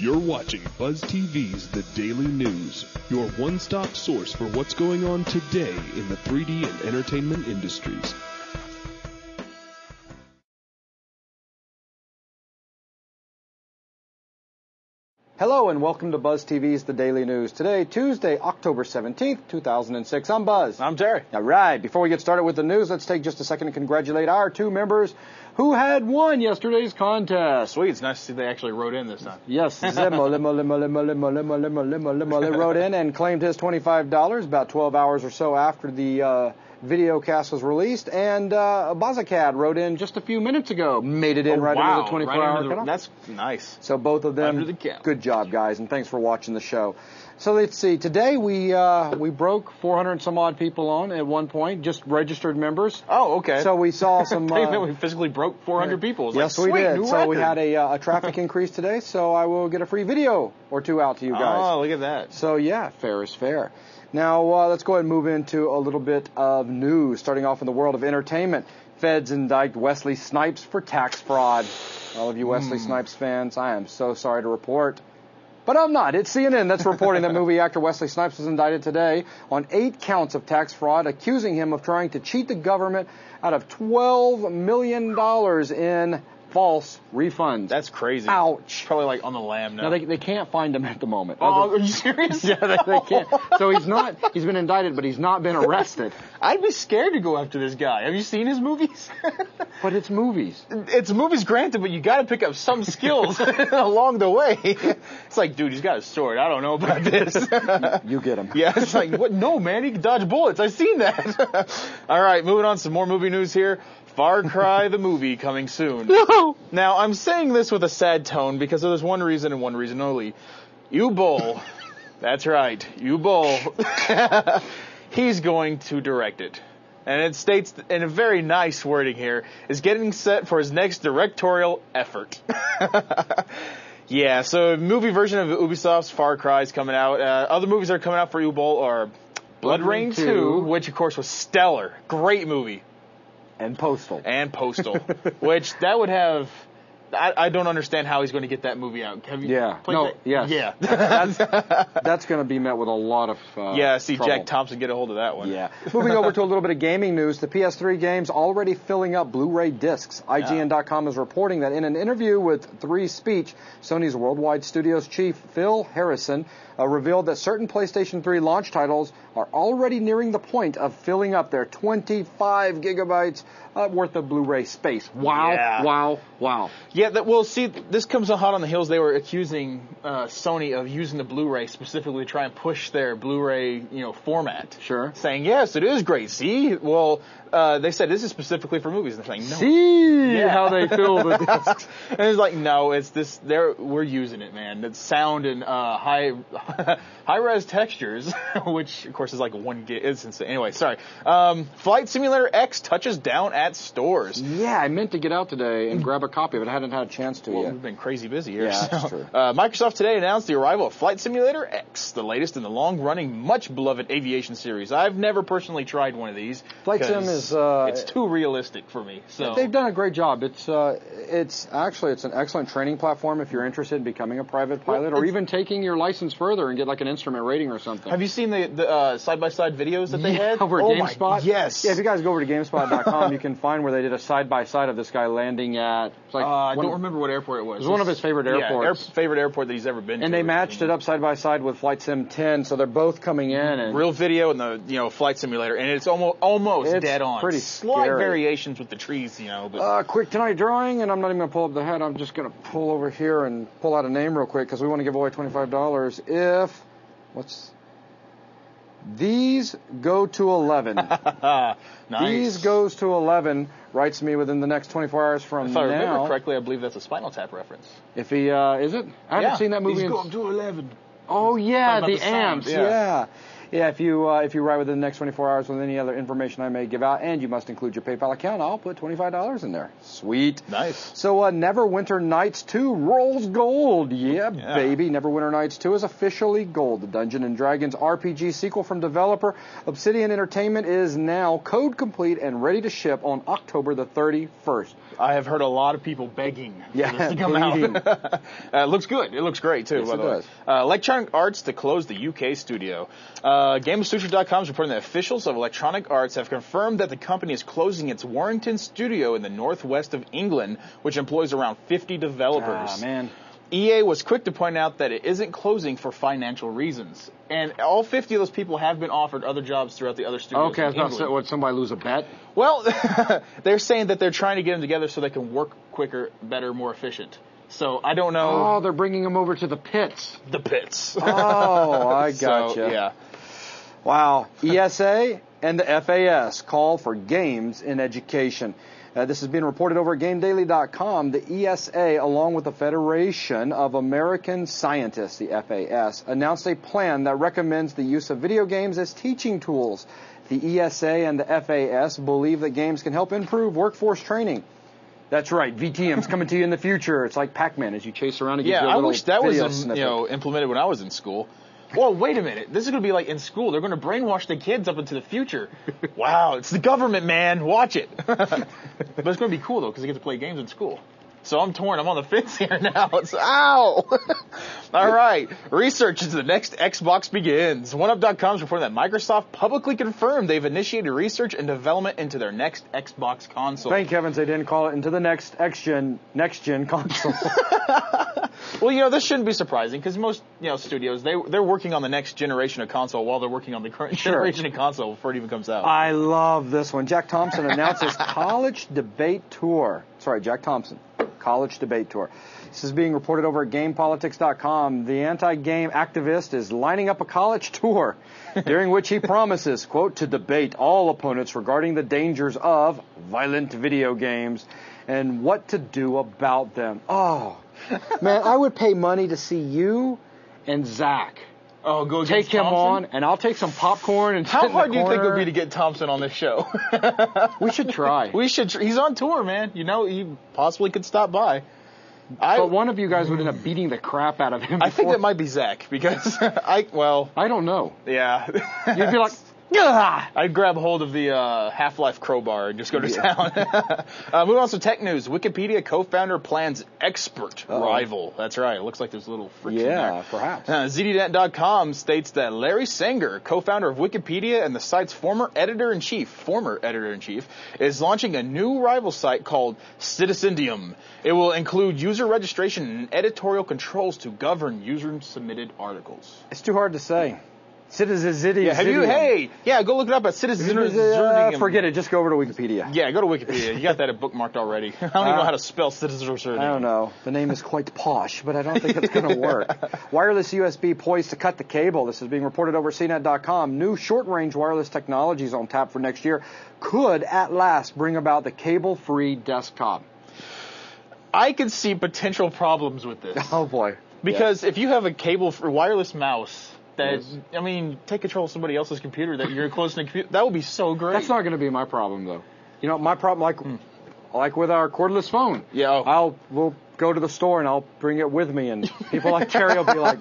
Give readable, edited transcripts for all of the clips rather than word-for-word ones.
You're watching BuzzTV's The Daily News, your one-stop source for what's going on today in the 3D and entertainment industries. Hello and welcome to BuzzTV's The Daily News. Today, Tuesday, October 17th, 2006. I'm Buzz. I'm Terry. All right, before we get started with the news, let's take just a second to congratulate our two members who had won yesterday's contest. Sweet, it's nice to see they actually wrote in this time. Yes, Zimo wrote in and claimed his $25 about 12 hours or so after the videocast was released, and Bazakad wrote in just a few minutes ago, made it in into the 24-hour cutoff. That's nice. So both of them, Under the count. Good job, guys, and thanks for watching the show. So let's see. Today we broke 400 and some odd people on at one point, just registered members. Oh, okay. So we saw some. We physically broke 400 people. Yes, we did. So we had a traffic increase today. So I will get a free video or two out to you guys. Oh, look at that. So yeah, fair is fair. Now, let's go ahead and move into a little bit of news, starting off in the world of entertainment. Feds indict Wesley Snipes for tax fraud. All of you Wesley Snipes fans, I am so sorry to report. But I'm not. It's CNN that's reporting that movie actor Wesley Snipes was indicted today on 8 counts of tax fraud, accusing him of trying to cheat the government out of $12 million in false refunds. That's crazy. Ouch. Probably like on the lam now. Now, they can't find him at the moment. Oh, are you serious? Yeah, they can't. So he's been indicted, but he's not been arrested. I'd be scared to go after this guy. Have you seen his movies? But it's movies. It's movies, granted, but you got to pick up some skills along the way. It's like, dude, he's got a sword. I don't know about this. You get him. Yeah, it's like, what? No, man, he can dodge bullets. I've seen that. All right, moving on. Some more movie news here. Far Cry the movie coming soon. No. Now, I'm saying this with a sad tone because there's one reason and one reason only. U-Bowl. That's right. U-Bowl. He's going to direct it. And it states in a very nice wording here, is getting set for his next directorial effort. Yeah, so a movie version of Ubisoft's Far Cry is coming out. Other movies that are coming out for U-Bowl are Blood Rain 2, which of course was stellar. Great movie. And Postal. Which that would have... I don't understand how he's going to get that movie out. Have you played that? Yes. Yeah. That's going to be met with a lot of see trouble. Jack Thompson get a hold of that one. Yeah. Moving over to a little bit of gaming news, the PS3 game's already filling up Blu-ray discs. IGN.com is reporting that in an interview with 3 Speech, Sony's Worldwide Studios chief Phil Harrison revealed that certain PlayStation 3 launch titles are already nearing the point of filling up their 25 gigabytes worth of Blu-ray space. Wow, yeah. wow. Yeah, this comes hot on the heels. They were accusing Sony of using the Blu-ray specifically to try and push their Blu-ray, format. Sure. Saying, yes, it is great. See? Well, they said this is specifically for movies. And they're saying, no. See how they fill the discs. And it's like, no, it's this. We're using it, man. It's sound and high-res textures, which, of course, is like 1 gig. It's insane. Anyway, sorry. Flight Simulator X touches down at stores. Yeah, I meant to get out today and grab a copy, but I hadn't had a chance to yet. We've been crazy busy here. Yeah, that's true. Microsoft today announced the arrival of Flight Simulator X, the latest in the long-running, much-beloved aviation series. I've never personally tried one of these. Flight Sim is... it's too realistic for me. So they've done a great job. It's an excellent training platform if you're interested in becoming a private pilot or even taking your license further and get like an instrument rating or something. Have you seen the side-by-side videos that they had? Over at GameSpot? Yes. Yeah, if you guys go over to GameSpot.com, you can find where they did a side-by-side of this guy landing at... I don't remember what airport it was. It was one of his favorite airports. Favorite airport that he's ever been to. And they matched it up side-by-side with Flight Sim 10, so they're both coming in. And real video and the Flight Simulator, and it's almost dead on. Pretty slight scary. Variations with the trees, But quick tonight drawing, and I'm not even going to pull up the head. I'm just going to pull over here and pull out a name real quick because we want to give away $25 These go to 11. Nice. These goes to 11. Writes me within the next 24 hours from now. If I remember correctly, I believe that's a Spinal Tap reference. If he is it? I haven't seen that movie. He's going to 11. Oh yeah, the amps. Yeah. Yeah, if you write within the next 24 hours with any other information I may give out, and you must include your PayPal account, I'll put $25 in there. Sweet. Nice. So Neverwinter Nights 2 rolls gold. Yeah, baby. Neverwinter Nights 2 is officially gold. The Dungeons & Dragons RPG sequel from developer Obsidian Entertainment is now code complete and ready to ship on October the 31st. I have heard a lot of people begging for this to come out. It looks good. It looks great, too, yes, by the way. Electronic Arts to close the UK studio. GameSutra.com is reporting that officials of Electronic Arts have confirmed that the company is closing its Warrington studio in the northwest of England, which employs around 50 developers. Ah, man. EA was quick to point out that it isn't closing for financial reasons. And all 50 of those people have been offered other jobs throughout the other studios. Okay, I was about to say, would somebody lose a bet? Well, they're saying that they're trying to get them together so they can work quicker, better, more efficient. So I don't know. Oh, they're bringing them over to the pits. The pits. Oh, I gotcha. So, yeah. Wow. ESA and the FAS call for games in education. This has been reported over at GameDaily.com. The ESA, along with the Federation of American Scientists, the FAS, announced a plan that recommends the use of video games as teaching tools. The ESA and the FAS believe that games can help improve workforce training. That's right. VTM's coming to you in the future. It's like Pac-Man as you chase around and get your little I wish that video was snippet. implemented when I was in school. Well, wait a minute. This is going to be like in school. They're going to brainwash the kids up into the future. Wow, it's the government, man. Watch it. But it's going to be cool, though, because they get to play games in school. So I'm torn. I'm on the fence here now. Ow! All right. Research into the next Xbox begins. OneUp.com is reporting that Microsoft publicly confirmed they've initiated research and development into their next Xbox console. Thank heavens they didn't call it into the next next-gen console. Well, this shouldn't be surprising because most, studios, they're working on the next generation of console while they're working on the current generation of console before it even comes out. I love this one. Jack Thompson announces college debate tour. Sorry, Jack Thompson. College debate tour. This is being reported over at GamePolitics.com. The anti-game activist is lining up a college tour during which he promises, quote, to debate all opponents regarding the dangers of violent video games and what to do about them. Oh, man, I would pay money to see you and Zach. Oh, go take him Thompson? On, and I'll take some popcorn and How hard do you think it would be to get Thompson on this show? We should try. He's on tour, man. He possibly could stop by. But one of you guys would end up beating the crap out of him. I think that might be Zach because I don't know. Yeah, you'd be like. Ugh! I'd grab hold of the Half-Life crowbar and just go to town. Moving on to tech news. Wikipedia co-founder plans expert rival. That's right. It looks like there's a little friction there. Yeah, perhaps. ZDNet.com states that Larry Sanger, co-founder of Wikipedia and the site's former editor-in-chief, is launching a new rival site called Citizendium. It will include user registration and editorial controls to govern user-submitted articles. It's too hard to say. Citizendium. Go look it up at Citizendium. Forget it. Just go over to Wikipedia. Yeah, go to Wikipedia. You got that bookmarked already. I don't even know how to spell Citizendium. I don't know. The name is quite posh, but I don't think it's going to work. Wireless USB poised to cut the cable. This is being reported over CNET.com. New short-range wireless technologies on tap for next year could, at last, bring about the cable-free desktop. I could see potential problems with this. Oh, boy. Because if you have a cable-free wireless mouse... take control of somebody else's computer that you're close to the computer. That would be so great. That's not going to be my problem, though. My problem, like with our cordless phone. Yeah. We'll go to the store and I'll bring it with me, and people like Terry will be like,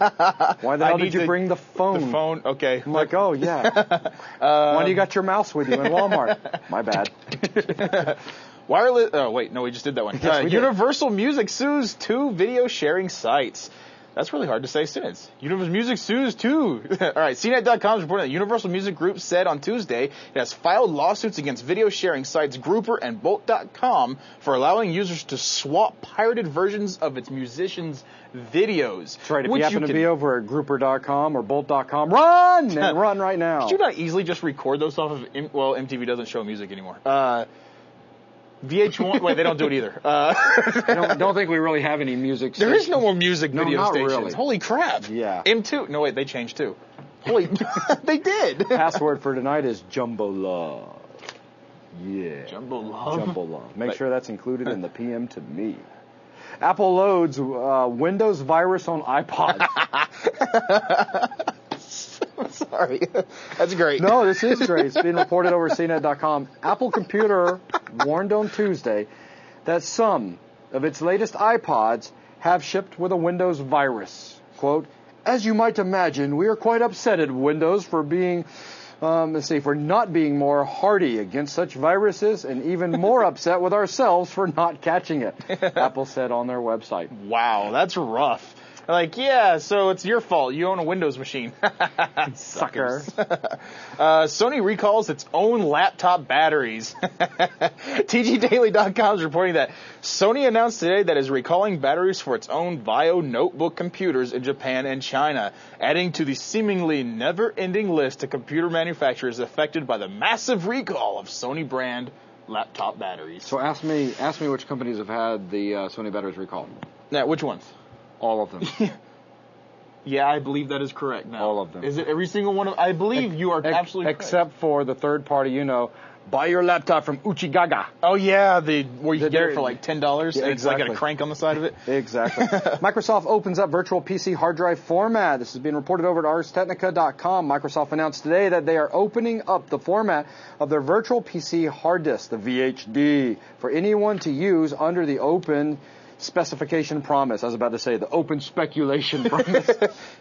"Why the hell did you bring the phone?" The phone, okay. I'm like, "Oh yeah." Why do you got your mouse with you in Walmart? My bad. Wireless. Oh wait, no, we just did that one. Yes, Universal Music sues 2 video sharing sites. That's really hard to say sentence. Universal Music sues too. All right, CNET.com is reporting that Universal Music Group said on Tuesday it has filed lawsuits against video sharing sites Grouper and Bolt.com for allowing users to swap pirated versions of its musicians' videos. That's right. If you happen to be over at Grouper.com or Bolt.com, run! And run right now. Could you not easily just record those off of... MTV doesn't show music anymore. VH1, wait, they don't do it either. I don't think we really have any music stations. There is no more music video stations. Really. Holy crap. Yeah. M2, no wait, they changed too. Holy, they did. Password for tonight is Jumbo Love. Yeah. Jumbo Love? Jumbo Love. Make sure that's included in the PM to me. Apple loads Windows virus on iPod. Sorry. Sorry. That's great. No, this is great. It's being reported over CNET.com. Apple Computer warned on Tuesday that some of its latest iPods have shipped with a Windows virus. Quote, as you might imagine, we are quite upset at Windows for being, for not being more hardy against such viruses, and even more upset with ourselves for not catching it, Apple said on their website. Wow, that's rough. Like, yeah, so it's your fault. You own a Windows machine. Sucker. Sony recalls its own laptop batteries. TGDaily.com is reporting that Sony announced today that it is recalling batteries for its own VAIO notebook computers in Japan and China, adding to the seemingly never-ending list of computer manufacturers affected by the massive recall of Sony brand laptop batteries. So ask me which companies have had the Sony batteries recalled. Now, which ones? All of them. Yeah, I believe that is correct now. All of them. Is it every single one of I believe you are absolutely correct. Except for the third party, buy your laptop from Uchigaga. Oh, yeah, where you can get it for like $10 Yeah, and it's like got exactly. a crank on the side of it. Exactly. Microsoft opens up virtual PC hard drive format. This is being reported over at ArsTechnica.com. Microsoft announced today that they are opening up the format of their virtual PC hard disk, the VHD, for anyone to use under the open specification promise. I was about to say the open speculation promise.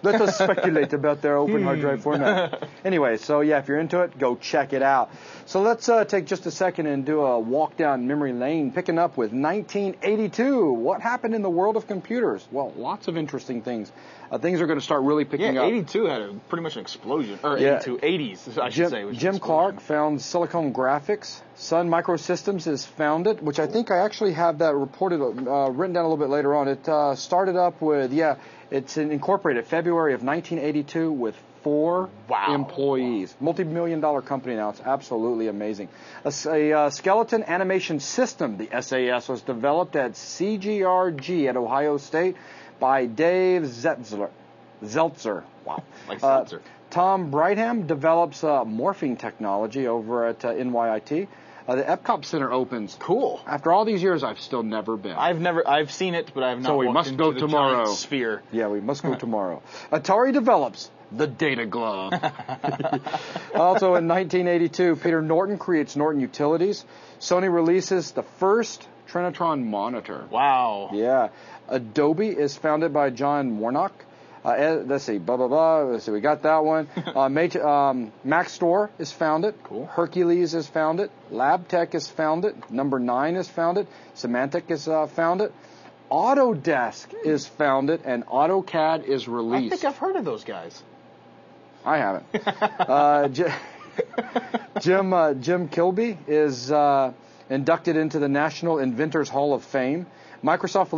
Let us speculate about their open hard drive format. Anyway, so yeah, if you're into it, go check it out. So let's take just a second and do a walk down memory lane, picking up with 1982. What happened in the world of computers? Well, lots of interesting things. Things are going to start really picking up. 82 had pretty much an explosion. Or Yeah. 80s, I should say. Jim Clark found Silicon Graphics. Sun Microsystems is founded, which I think I actually have that reported, written down a little bit later on. It started up with, it's incorporated February of 1982 with 4 employees. Multi-million-dollar company now. It's absolutely amazing. A skeleton animation system, the SAS, was developed at CGRG at Ohio State by Dave Zeltzer. Wow. Like Zeltzer. Tom Brightham develops morphing technology over at NYIT. The Epcot Center opens. Cool. After all these years, I've still never been. I've seen it, but I have not. So we walked must into go the tomorrow. giant sphere. Yeah, we must go tomorrow. Atari develops the Data Glove. Also in 1982, Peter Norton creates Norton Utilities. Sony releases the first Trinitron monitor. Wow. Yeah. Adobe is founded by John Warnock. Let's see, Let's see, we got that one. Mac Store is founded. Cool. Hercules is founded. LabTech is founded. Number 9 is founded. Symantec is founded. Autodesk is founded, and AutoCAD is released. I think I've heard of those guys. I haven't. Jim Kilby is inducted into the National Inventors Hall of Fame. Microsoft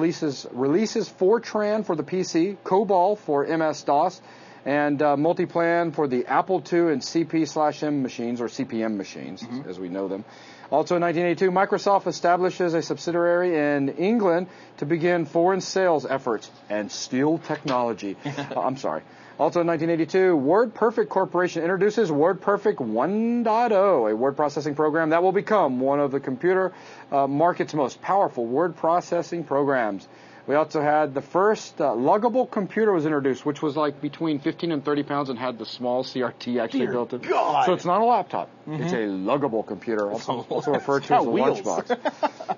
releases Fortran for the PC, COBOL for MS-DOS, and Multiplan for the Apple II and CP/M machines, or CPM machines, as we know them. Also in 1982, Microsoft establishes a subsidiary in England to begin foreign sales efforts and steal technology. I'm sorry. Also in 1982, WordPerfect Corporation introduces WordPerfect 1.0, a word processing program that will become one of the computer market's most powerful word processing programs. We also had the first luggable computer was introduced, which was like between 15 and 30 pounds and had the small CRT actually built in. God. So it's not a laptop. It's a luggable computer, also referred to as a lunchbox.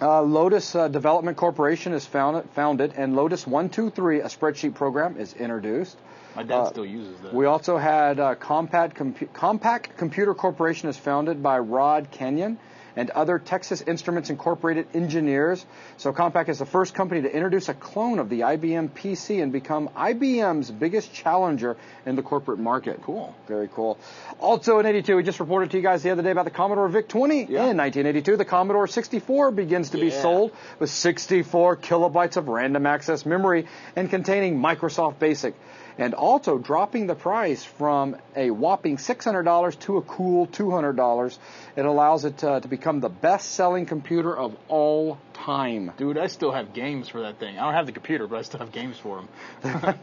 Lotus Development Corporation is founded, and Lotus 123, a spreadsheet program, is introduced. My dad still uses that. We also had Compact Computer Corporation is founded by Rod Kenyon and other Texas Instruments Incorporated engineers. So Compaq is the first company to introduce a clone of the IBM PC and become IBM's biggest challenger in the corporate market. Cool. Very cool. Also in 82, we just reported to you guys the other day about the Commodore VIC-20. Yeah. In 1982, the Commodore 64 begins to be sold with 64 kilobytes of random access memory and containing Microsoft Basic, and also dropping the price from a whopping $600 to a cool $200. It allows it to become the best-selling computer of all time. Dude, I still have games for that thing. I don't have the computer, but I still have games for them.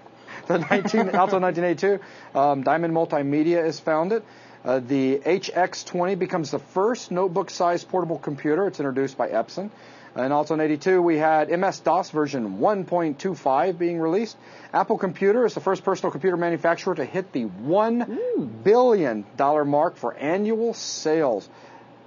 Also 1982, Diamond Multimedia is founded. The HX20 becomes the first notebook-sized portable computer. It's introduced by Epson. And also in 82, we had MS-DOS version 1.25 being released. Apple Computer is the first personal computer manufacturer to hit the $1 billion mark for annual sales.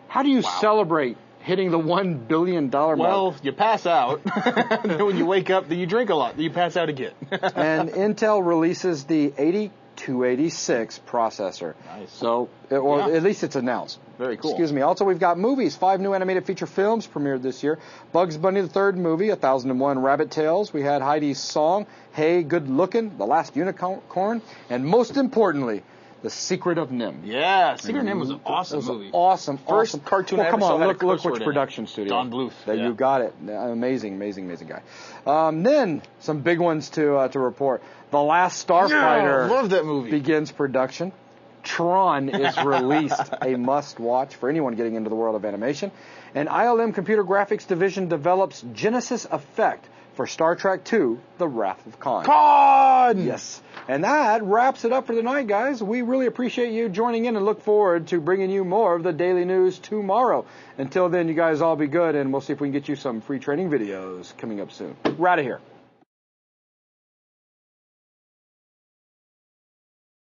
How do you celebrate hitting the $1 billion mark? Well, you pass out. And then when you wake up, you drink a lot. You pass out again. And Intel releases the 8286 processor. Nice. So, at least it's announced. Very cool. Excuse me. Also, we've got movies. 5 new animated feature films premiered this year. Bugs Bunny, the third movie, 1001 Rabbit Tales. We had Heidi's song, Hey, Good Lookin', The Last Unicorn. And most importantly, The Secret of Nim. Yeah, Secret of Nim was an awesome movie. Awesome. First cartoon I ever come saw on, had a look curse which word in production it. studio. Don Bluth. There Yeah. you got it. Amazing guy. Then some big ones to report. The Last Starfighter love that movie. begins production. Tron is released, a must-watch for anyone getting into the world of animation. And ILM Computer Graphics Division develops Genesis Effect for Star Trek II, The Wrath of Khan. Con! Yes. And that wraps it up for tonight, guys. We really appreciate you joining in and look forward to bringing you more of the daily news tomorrow. Until then, you guys all be good, and we'll see if we can get you some free training videos coming up soon. We're out of here.